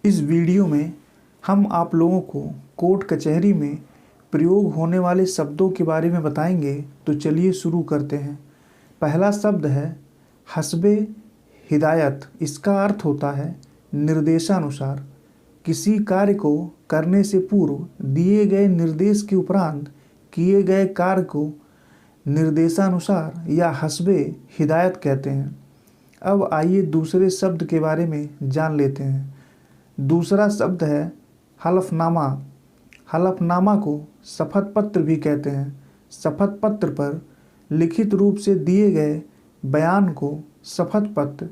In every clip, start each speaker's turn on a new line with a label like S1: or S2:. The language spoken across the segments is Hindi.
S1: इस वीडियो में हम आप लोगों को कोर्ट कचहरी में प्रयोग होने वाले शब्दों के बारे में बताएंगे। तो चलिए शुरू करते हैं। पहला शब्द है हस्बे हिदायत। इसका अर्थ होता है निर्देशानुसार। किसी कार्य को करने से पूर्व दिए गए निर्देश के उपरांत किए गए कार्य को निर्देशानुसार या हस्बे हिदायत कहते हैं। अब आइए दूसरे शब्द के बारे में जान लेते हैं। दूसरा शब्द है हलफनामा। हलफनामा को शपथ पत्र भी कहते हैं। शपथ पत्र पर लिखित रूप से दिए गए बयान को शपथ पत्र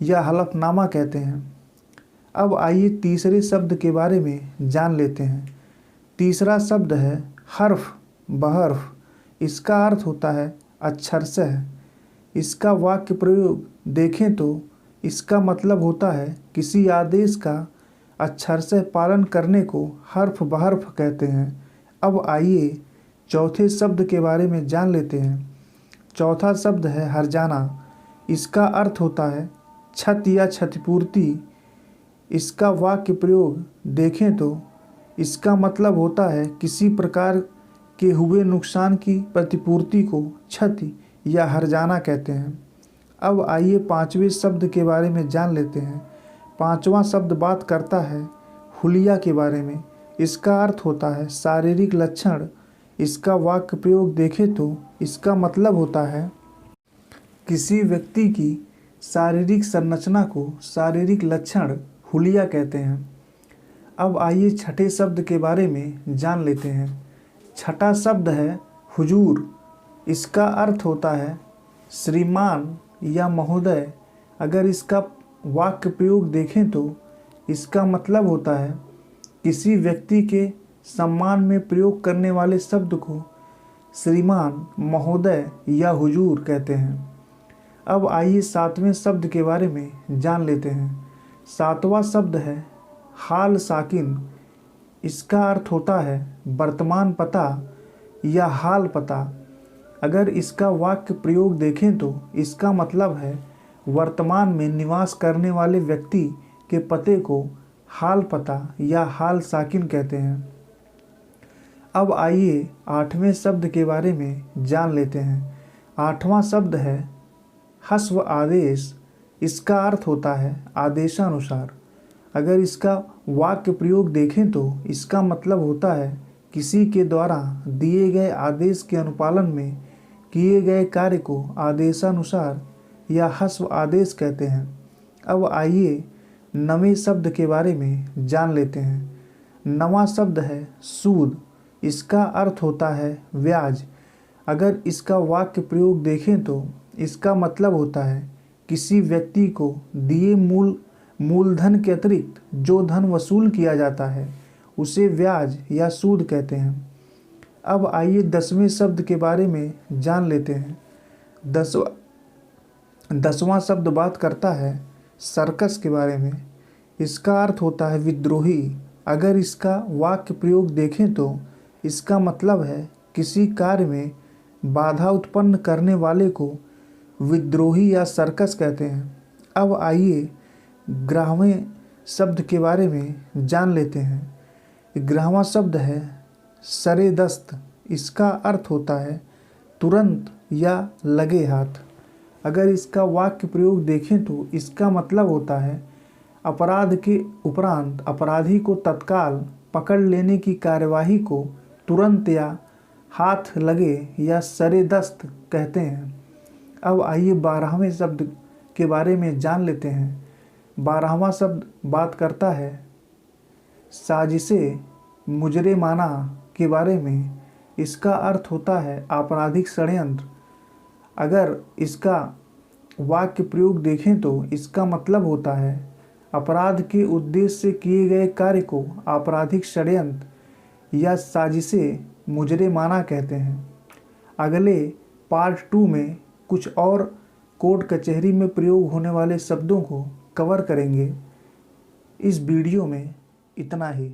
S1: या हलफनामा कहते हैं। अब आइए तीसरे शब्द के बारे में जान लेते हैं। तीसरा शब्द है हर्फ बहर्फ। इसका अर्थ होता है अक्षरशः। इसका वाक्य प्रयोग देखें तो इसका मतलब होता है किसी आदेश का अक्षरशः पालन करने को हर्फ बहर्फ कहते हैं। अब आइए चौथे शब्द के बारे में जान लेते हैं। चौथा शब्द है हर्जाना। इसका अर्थ होता है छत या क्षतिपूर्ति। इसका वाक्य प्रयोग देखें तो इसका मतलब होता है किसी प्रकार के हुए नुकसान की प्रतिपूर्ति को क्षति या हर्जाना कहते हैं। अब आइए पांचवें शब्द के बारे में जान लेते हैं। पांचवा शब्द बात करता है हुलिया के बारे में। इसका अर्थ होता है शारीरिक लक्षण। इसका वाक्य प्रयोग देखें तो इसका मतलब होता है किसी व्यक्ति की शारीरिक संरचना को शारीरिक लक्षण हुलिया कहते हैं। अब आइए छठे शब्द के बारे में जान लेते हैं। छठा शब्द है हुजूर। इसका अर्थ होता है श्रीमान या महोदय। अगर इसका वाक्य प्रयोग देखें तो इसका मतलब होता है किसी व्यक्ति के सम्मान में प्रयोग करने वाले शब्द को श्रीमान महोदय या हुजूर कहते हैं। अब आइए सातवें शब्द के बारे में जान लेते हैं। सातवां शब्द है हाल साकिन। इसका अर्थ होता है वर्तमान पता या हाल पता। अगर इसका वाक्य प्रयोग देखें तो इसका मतलब है वर्तमान में निवास करने वाले व्यक्ति के पते को हाल पता या हाल साकिन कहते हैं। अब आइए आठवें शब्द के बारे में जान लेते हैं। आठवां शब्द है हस्व आदेश। इसका अर्थ होता है आदेशानुसार। अगर इसका वाक्य प्रयोग देखें तो इसका मतलब होता है किसी के द्वारा दिए गए आदेश के अनुपालन में किए गए कार्य को आदेशानुसार या हस्व आदेश कहते हैं। अब आइए नवें शब्द के बारे में जान लेते हैं। नवां शब्द है सूद। इसका अर्थ होता है ब्याज। अगर इसका वाक्य प्रयोग देखें तो इसका मतलब होता है किसी व्यक्ति को दिए मूलधन के अतिरिक्त जो धन वसूल किया जाता है उसे ब्याज या सूद कहते हैं। अब आइए 10वें शब्द के बारे में जान लेते हैं। 10वां शब्द बात करता है सर्कस के बारे में। इसका अर्थ होता है विद्रोही। अगर इसका वाक्य प्रयोग देखें तो इसका मतलब है किसी कार्य में बाधा उत्पन्न करने वाले को विद्रोही या सर्कस कहते हैं। अब आइए 11वें शब्द के बारे में जान लेते हैं। 11वां शब्द है सरेदस्त। इसका अर्थ होता है तुरंत या लगे हाथ। अगर इसका वाक्य प्रयोग देखें तो इसका मतलब होता है अपराध के उपरांत अपराधी को तत्काल पकड़ लेने की कार्यवाही को तुरंत या हाथ लगे या सरेदस्त कहते हैं। अब आइए 12वें शब्द के बारे में जान लेते हैं। 12वां शब्द बात करता है साजिशे मुजरिमाना के बारे में। इसका अर्थ होता है आपराधिक षड्यंत्र। अगर इसका वाक्य प्रयोग देखें तो इसका मतलब होता है अपराध के उद्देश्य से किए गए कार्य को आपराधिक षड्यंत्र या साजिशे मुजरिमाना कहते हैं। अगले पार्ट 2 में कुछ और कोर्ट कचहरी में प्रयोग होने वाले शब्दों को कवर करेंगे। इस वीडियो में इतना ही।